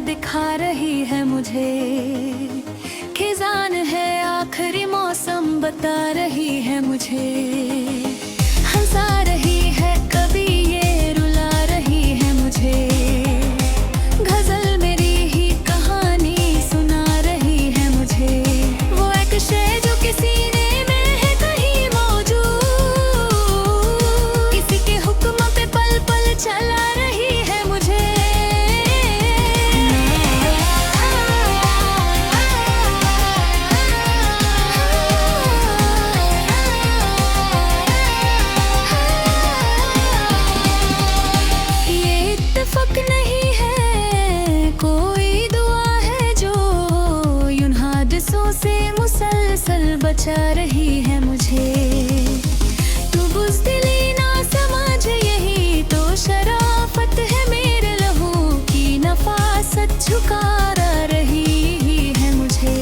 दिखा रही है मुझे, खिजान है आखिरी मौसम बता रही है मुझे। हंसा रही है कभी ये रुला रही है मुझे, गजल मेरी ही कहानी सुना रही है मुझे। वो एक शय जो किसी ने में है कहीं मौजूद, किसी के हुक्म पे पल पल चला रही है मुझे। फक नहीं है कोई दुआ है जो यूं हादसों से मुसलसल बचा रही है मुझे। तू बुज़दिली ना समझ यही तो शराफत है मेरे लहू की नफासत झुका रही है मुझे।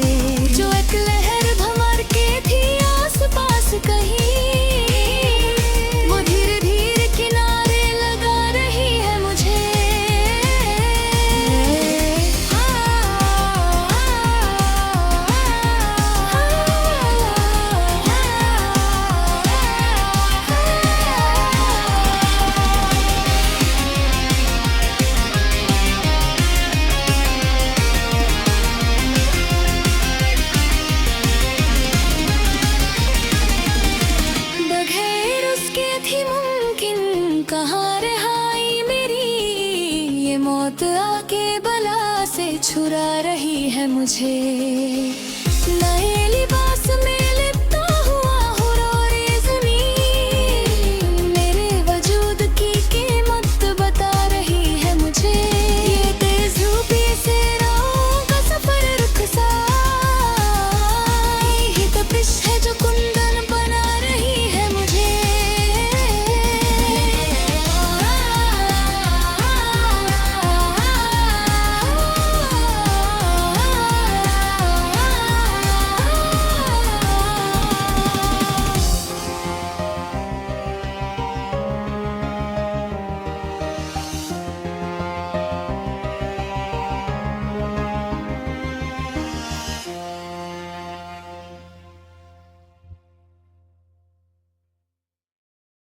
जो एक लहर भंवर के थी आस पास कहीं, कहाँ रिहाई मेरी, ये मौत आके बला से छुरा रही है मुझे।